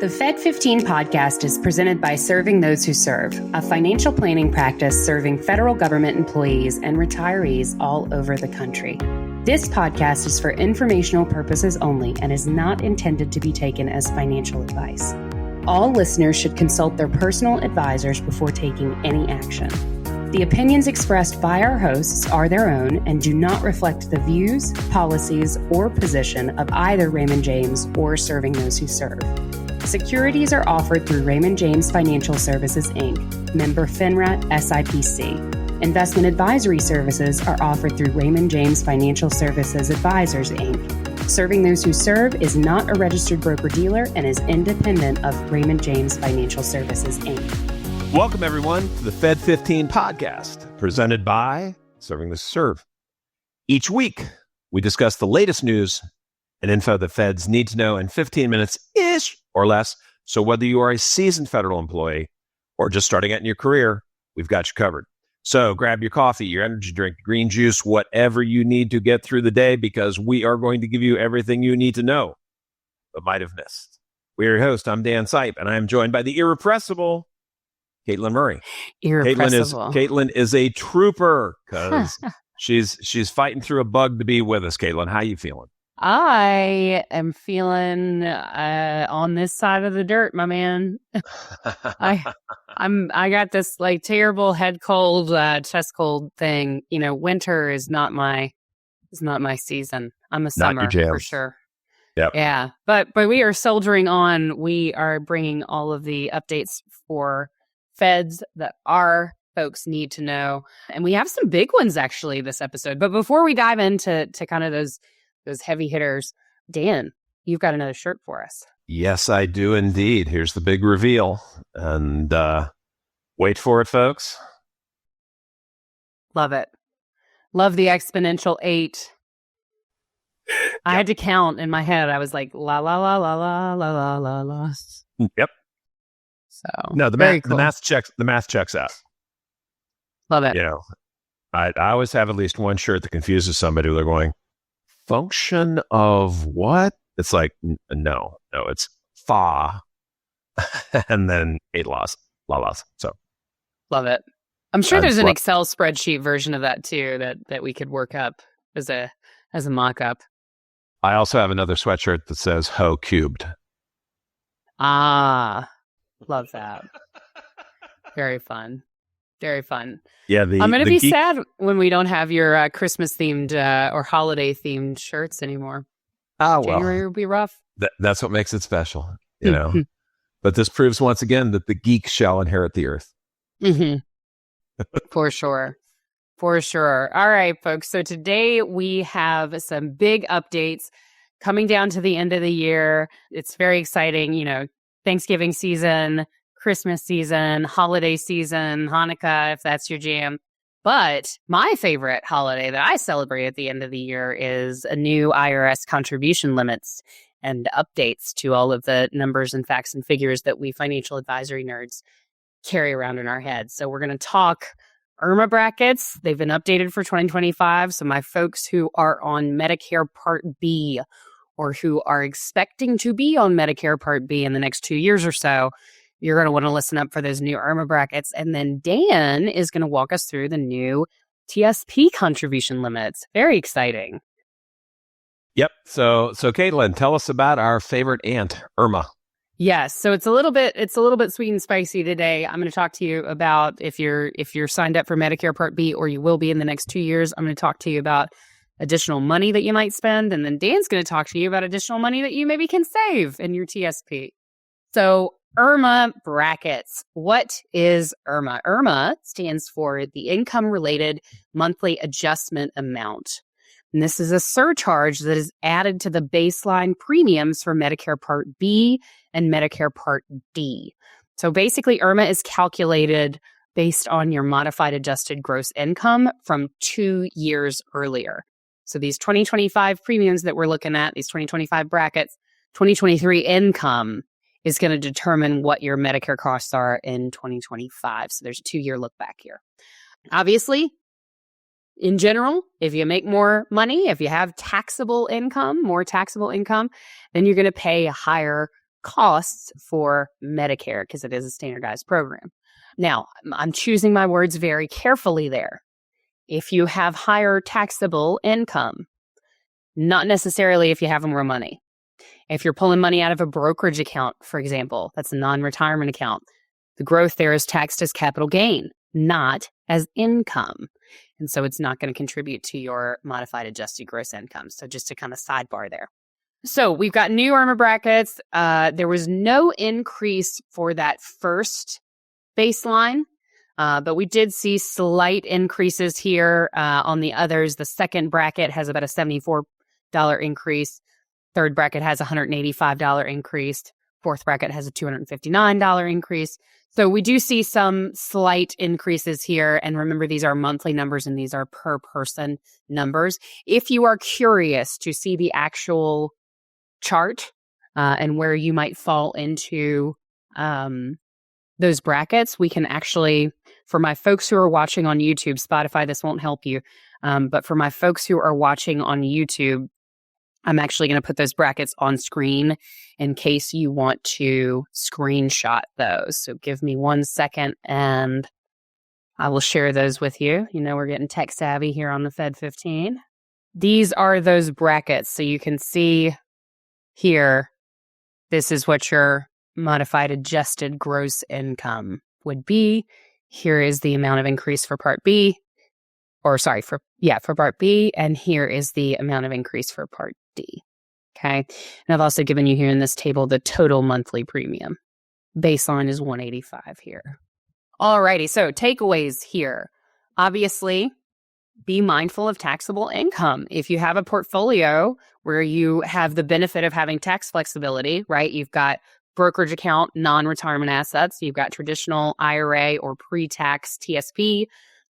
The Fed15 podcast is presented by Serving Those Who Serve, a financial planning practice serving federal government employees and retirees all over the country. This podcast is for informational purposes only and is not intended to be taken as financial advice. All listeners should consult their personal advisors before taking any action. The opinions expressed by our hosts are their own and do not reflect the views, policies, or position of either Raymond James or Serving Those Who Serve. Securities are offered through Raymond James Financial Services, Inc., member FINRA SIPC. Investment advisory services are offered through Raymond James Financial Services Advisors, Inc. Serving Those Who Serve is not a registered broker-dealer and is independent of Raymond James Financial Services, Inc. Welcome, everyone, to the Fed15 podcast, presented by Serving Those Who Serve. Each week, we discuss the latest news and info the feds need to know in 15 minutes-ish or less. So whether you are a seasoned federal employee or just starting out in your career, we've got you covered. So grab your coffee, your energy drink, green juice, whatever you need to get through the day, because we are going to give you everything you need to know but might have missed. We're your host. I'm Dan Sipe, and I am joined by the irrepressible Katelyn Murray. Irrepressible. Katelyn is a trooper because she's fighting through a bug to be with us. Katelyn, how you feeling? I am feeling on this side of the dirt, my man. I got this like terrible head cold, chest cold thing. You know, winter is not my season. I'm a summer for sure. Yep. Yeah, but we are soldiering on. We are bringing all of the updates for feds that our folks need to know, and we have some big ones actually this episode. But before we dive into kind of those heavy hitters, Dan, you've got another shirt for us. Yes, I do indeed. Here's the big reveal. And wait for it, folks. Love it. Love the exponential 8. I had to count in my head. I was like, la, la, la, la, la, la, la, la, la. Yep. So, no, the math checks out. Love it. You know, I always have at least one shirt that confuses somebody who they're going, function of what? It's like, no, it's fa, and then 8 laws, la-las. So, love it. I'm sure there's an Excel spreadsheet version of that too that we could work up as a mock-up. I also have another sweatshirt that says "Ho cubed." Ah, love that. Very fun. Very fun. Yeah, I'm going to be sad when we don't have your Christmas-themed or holiday-themed shirts anymore. Oh, well. January will be rough. That's what makes it special, you know. But this proves once again that the geek shall inherit the earth. Mm-hmm. For sure. For sure. All right, folks. So today we have some big updates coming down to the end of the year. It's very exciting, you know, Thanksgiving season, Christmas season, holiday season, Hanukkah, if that's your jam. But my favorite holiday that I celebrate at the end of the year is a new IRS contribution limits and updates to all of the numbers and facts and figures that we financial advisory nerds carry around in our heads. So we're going to talk IRMAA brackets. They've been updated for 2025. So my folks who are on Medicare Part B or who are expecting to be on Medicare Part B in the next 2 years or so, you're going to want to listen up for those new IRMAA brackets. And then Dan is going to walk us through the new TSP contribution limits. Very exciting. Yep. So Katelyn, tell us about our favorite ant, IRMAA. Yes. So it's a little bit sweet and spicy today. I'm going to talk to you about if you're signed up for Medicare Part B, or you will be in the next 2 years. I'm going to talk to you about additional money that you might spend. And then Dan's going to talk to you about additional money that you maybe can save in your TSP. So IRMAA brackets. What is IRMAA? IRMAA stands for the Income-Related Monthly Adjustment Amount. And this is a surcharge that is added to the baseline premiums for Medicare Part B and Medicare Part D. So basically, IRMAA is calculated based on your modified adjusted gross income from 2 years earlier. So these 2025 premiums that we're looking at, these 2025 brackets, 2023 income is going to determine what your Medicare costs are in 2025. So there's a 2-year look back here. Obviously, in general, if you make more money, if you have taxable income, more taxable income, then you're going to pay a higher costs for Medicare because it is a standardized program. Now, I'm choosing my words very carefully there. If you have higher taxable income, not necessarily if you have more money. If you're pulling money out of a brokerage account, for example, that's a non-retirement account, the growth there is taxed as capital gain, not as income. And so it's not going to contribute to your modified adjusted gross income. So just to kind of sidebar there. So we've got new IRMAA brackets. There was no increase for that first baseline, but we did see slight increases here on the others. The second bracket has about a $74 increase. Third bracket has a $185 increase. Fourth bracket has a $259 increase. So we do see some slight increases here. And remember, these are monthly numbers and these are per person numbers. If you are curious to see the actual chart and where you might fall into those brackets, we can actually, for my folks who are watching on YouTube, Spotify, this won't help you. But for my folks who are watching on YouTube, I'm actually going to put those brackets on screen in case you want to screenshot those. So give me 1 second and I will share those with you. You know, we're getting tech savvy here on the Fed15. These are those brackets. So you can see here, this is what your modified adjusted gross income would be. Here is the amount of increase for Part B. For Part B, and here is the amount of increase for Part D. Okay. And I've also given you here in this table the total monthly premium. Baseline is $185 here. Alrighty, so takeaways here. Obviously, be mindful of taxable income. If you have a portfolio where you have the benefit of having tax flexibility, right? You've got brokerage account, non-retirement assets. You've got traditional IRA or pre-tax TSP.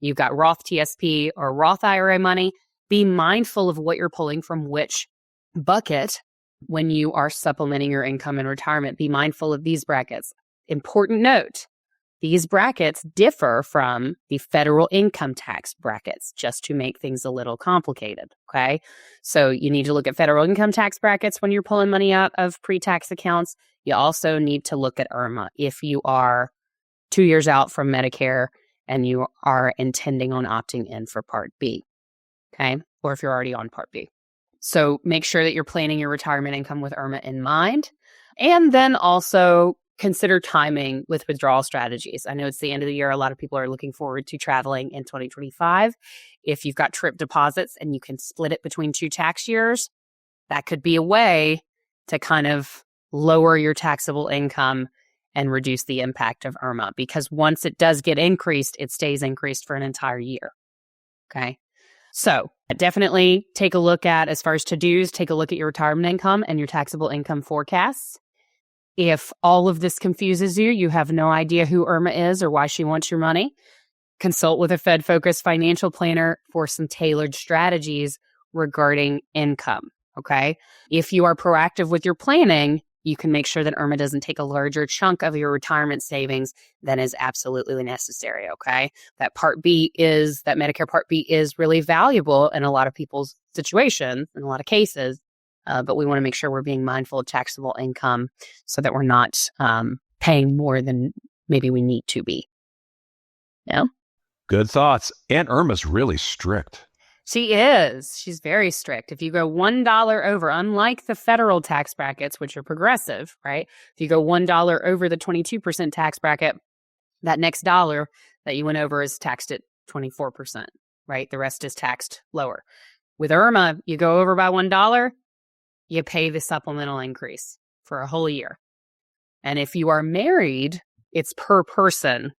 You've got Roth TSP or Roth IRA money. Be mindful of what you're pulling from which bucket when you are supplementing your income in retirement. Be mindful of these brackets. Important note, these brackets differ from the federal income tax brackets, just to make things a little complicated, okay? So you need to look at federal income tax brackets when you're pulling money out of pre-tax accounts. You also need to look at IRMAA if you are 2 years out from Medicare and you are intending on opting in for Part B, okay? Or if you're already on Part B. So make sure that you're planning your retirement income with IRMAA in mind. And then also consider timing with withdrawal strategies. I know it's the end of the year. A lot of people are looking forward to traveling in 2025. If you've got trip deposits and you can split it between 2 tax years, that could be a way to kind of lower your taxable income and reduce the impact of IRMAA, because once it does get increased, it stays increased for an entire year. Okay. So definitely take a look at, as far as to-dos, take a look at your retirement income and your taxable income forecasts. If all of this confuses you, you have no idea who IRMAA is or why she wants your money, consult with a Fed-focused financial planner for some tailored strategies regarding income. Okay. If you are proactive with your planning, you can make sure that IRMAA doesn't take a larger chunk of your retirement savings than is absolutely necessary, okay? That Medicare Part B is really valuable in a lot of people's situations, in a lot of cases, but we want to make sure we're being mindful of taxable income so that we're not paying more than maybe we need to be. Yeah? Good thoughts. And IRMAA's really strict. She is. She's very strict. If you go $1 over, unlike the federal tax brackets, which are progressive, right? If you go $1 over the 22% tax bracket, that next dollar that you went over is taxed at 24%, right? The rest is taxed lower. With IRMAA, you go over by $1, you pay the supplemental increase for a whole year. And if you are married, it's per person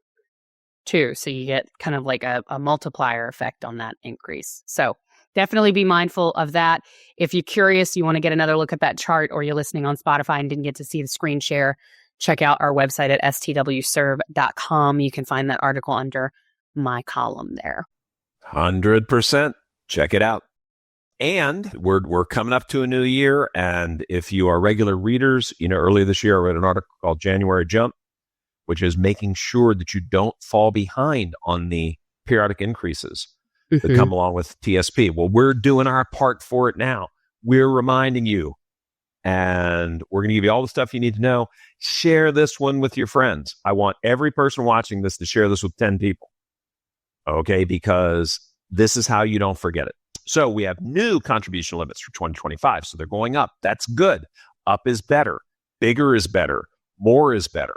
too. So you get kind of like a multiplier effect on that increase. So definitely be mindful of that. If you're curious, you want to get another look at that chart, or you're listening on Spotify and didn't get to see the screen share, check out our website at STWServe.com. You can find that article under my column there. 100%. Check it out. And we're coming up to a new year. And if you are regular readers, earlier this year, I read an article called January Jump, which is making sure that you don't fall behind on the periodic increases that come along with TSP. Well, we're doing our part for it now. We're reminding you, and we're going to give you all the stuff you need to know. Share this one with your friends. I want every person watching this to share this with 10 people. Okay, because this is how you don't forget it. So we have new contribution limits for 2025. So they're going up. That's good. Up is better. Bigger is better. More is better.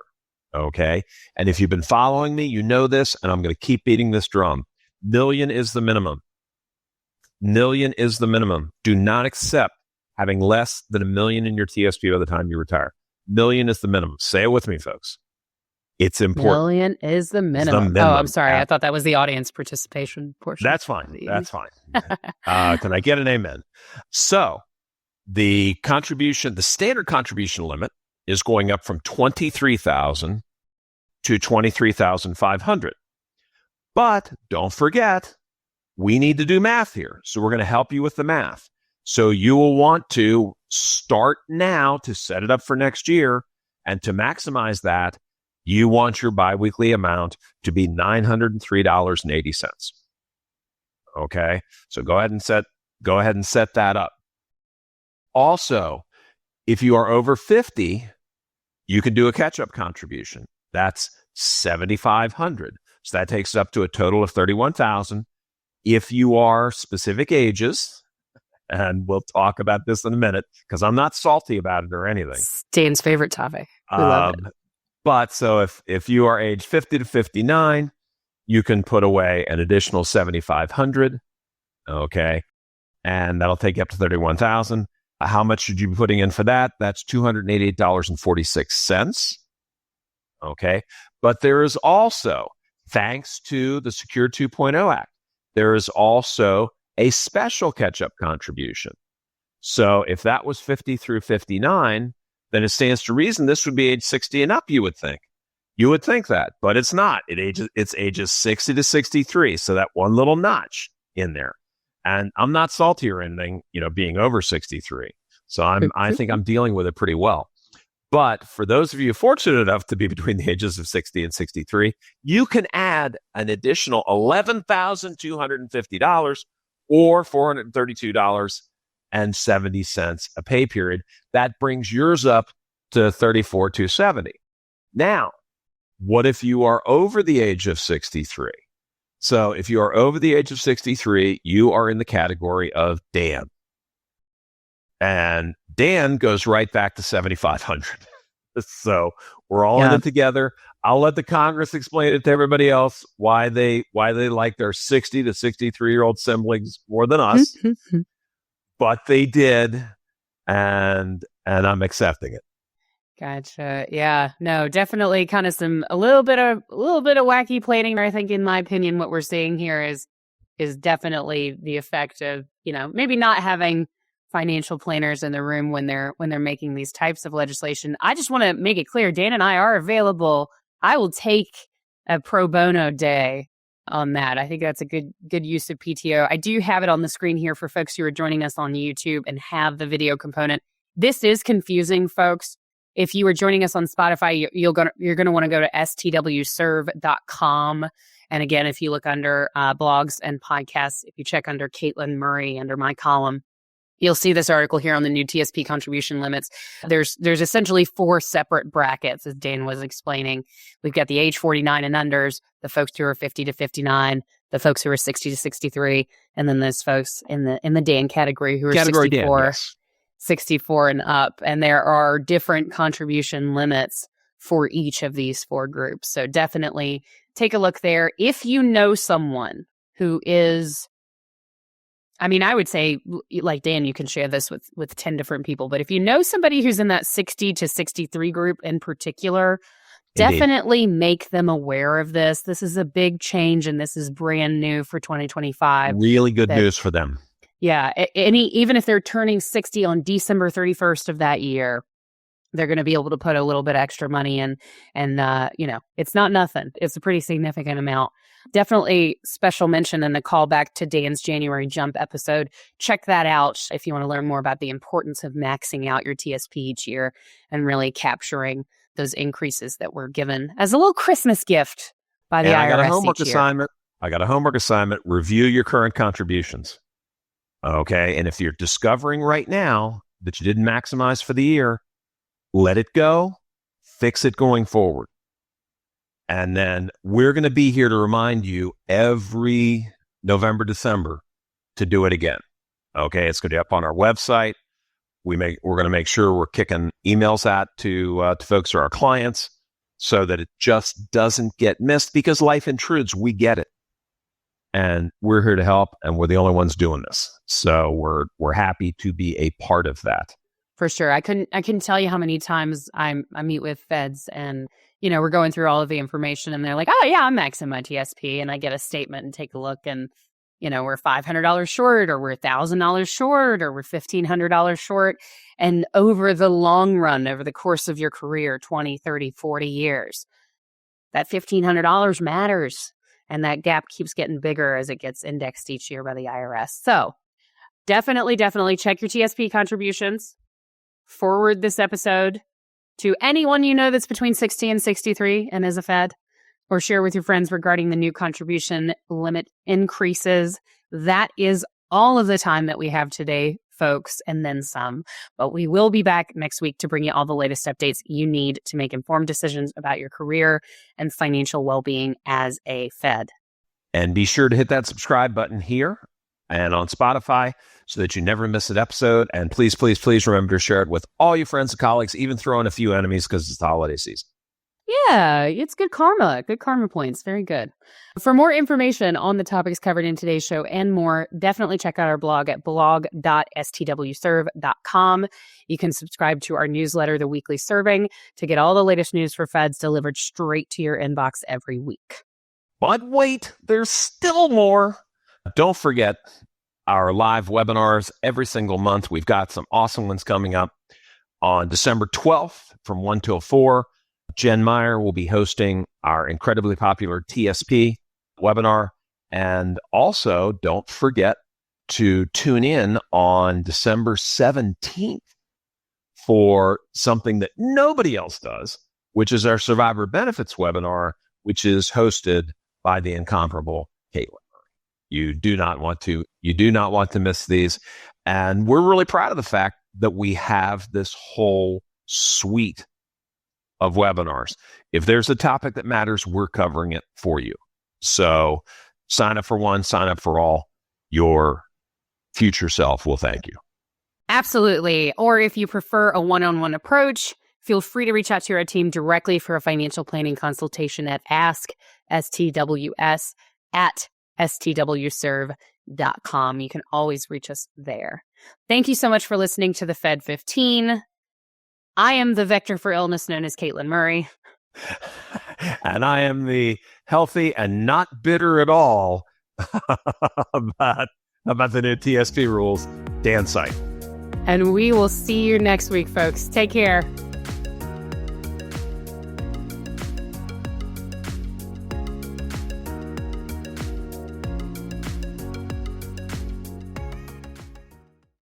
Okay. And if you've been following me, you know this, and I'm going to keep beating this drum. Million is the minimum. Million is the minimum. Do not accept having less than $1 million in your TSP by the time you retire. Million is the minimum. Say it with me, folks. It's important. Million is the minimum. Oh, I'm sorry. I thought that was the audience participation portion. That's fine. That's fine. Can I get an amen? So the standard contribution limit is going up from $23,000 to $23,500. But don't forget, we need to do math here. So we're going to help you with the math. So you will want to start now to set it up for next year, and to maximize that, you want your biweekly amount to be $903.80. Okay, so go ahead and set that up. Also, if you are over 50, you can do a catch-up contribution. That's $7,500. So that takes it up to a total of $31,000. If you are specific ages, and we'll talk about this in a minute because I'm not salty about it or anything. Dan's favorite topic. We love it. But so if you are age 50 to 59, you can put away an additional $7,500. Okay. And that'll take you up to $31,000. How much should you be putting in for that? That's $288.46. Okay. But there is also, thanks to the Secure 2.0 Act, there is also a special catch-up contribution. So if that was 50 through 59, then it stands to reason this would be age 60 and up, you would think. You would think that, but it's not. It's ages 60 to 63. So that one little notch in there. And I'm not salty or anything, being over 63. So I think I'm dealing with it pretty well. But for those of you fortunate enough to be between the ages of 60 and 63, you can add an additional $11,250 or $432.70 a pay period. That brings yours up to $34,270. Now, what if you are over the age of 63? So if you are over the age of 63, you are in the category of Dan. And Dan goes right back to $7,500. So we're all in it together. I'll let the Congress explain it to everybody else why they like their 60 to 63-year-old siblings more than us. But they did, and I'm accepting it. Gotcha. Yeah. No, definitely kind of a little bit of wacky planning. I think, in my opinion, what we're seeing here is definitely the effect of, maybe not having financial planners in the room when they're making these types of legislation. I just want to make it clear, Dan and I are available. I will take a pro bono day on that. I think that's a good use of PTO. I do have it on the screen here for folks who are joining us on YouTube and have the video component. This is confusing, folks. If you are joining us on Spotify, you're going to want to go to STWServe.com. And again, if you look under blogs and podcasts, if you check under Katelyn Murray under my column, you'll see this article here on the new TSP contribution limits. There's essentially 4 separate brackets, as Dan was explaining. We've got the age 49 and unders, the folks who are 50 to 59, the folks who are 60 to 63, and then those folks in the Dan category who are 64 and up. And there are different contribution limits for each of these 4 groups. So definitely take a look there. If you know someone who is, I would say, like Dan, you can share this with 10 different people. But if you know somebody who's in that 60 to 63 group in particular, definitely make them aware of this. This is a big change, and this is brand new for 2025. Really good news for them. Yeah. Even if they're turning 60 on December 31st of that year, they're going to be able to put a little bit extra money in. And, it's not nothing. It's a pretty significant amount. Definitely special mention and a callback to Dan's January Jump episode. Check that out if you want to learn more about the importance of maxing out your TSP each year and really capturing those increases that were given as a little Christmas gift by the IRS. I got a homework assignment. Review your current contributions. Okay. And if you're discovering right now that you didn't maximize for the year, let it go, fix it going forward. And then we're going to be here to remind you every November, December to do it again. Okay, it's going to be up on our website. We're going to make sure we're kicking emails out to folks who are our clients so that it just doesn't get missed, because life intrudes. We get it. And we're here to help, and we're the only ones doing this. So we're happy to be a part of that. For sure. I couldn't tell you how many times I meet with feds and, we're going through all of the information and they're like, oh yeah, I'm maxing my TSP. And I get a statement and take a look and, we're $500 short, or we're $1,000 short, or we're $1,500 short. And over the long run, over the course of your career, 20, 30, 40 years, that $1,500 matters. And that gap keeps getting bigger as it gets indexed each year by the IRS. So definitely check your TSP contributions. Forward this episode to anyone that's between 60 and 63 and is a Fed, or share with your friends regarding the new contribution limit increases. That is all of the time that we have today, folks, and then some. But we will be back next week to bring you all the latest updates you need to make informed decisions about your career and financial well-being as a Fed. And be sure to hit that subscribe button here and on Spotify so that you never miss an episode. And please, please, please remember to share it with all your friends and colleagues, even throw in a few enemies because it's the holiday season. Yeah, it's good karma points. Very good. For more information on the topics covered in today's show and more, definitely check out our blog at blog.stwserve.com. You can subscribe to our newsletter, The Weekly Serving, to get all the latest news for Feds delivered straight to your inbox every week. But wait, there's still more. Don't forget our live webinars every single month. We've got some awesome ones coming up on December 12th from 1 till 4. Jen Meyer will be hosting our incredibly popular TSP webinar. And also, don't forget to tune in on December 17th for something that nobody else does, which is our Survivor Benefits webinar, which is hosted by the incomparable Katelyn. You do not want to miss these. And we're really proud of the fact that we have this whole suite of webinars. If there's a topic that matters, we're covering it for you. So sign up for one, sign up for all. Your future self will thank you. Absolutely. Or if you prefer a one-on-one approach, feel free to reach out to our team directly for a financial planning consultation at ask.stws@stwserve.com. You can always reach us there. Thank you so much for listening to the Fed15. I am the vector for illness known as Katelyn Murray. And I am the healthy and not bitter at all about the new TSP rules, Dan Sight. And we will see you next week, folks. Take care.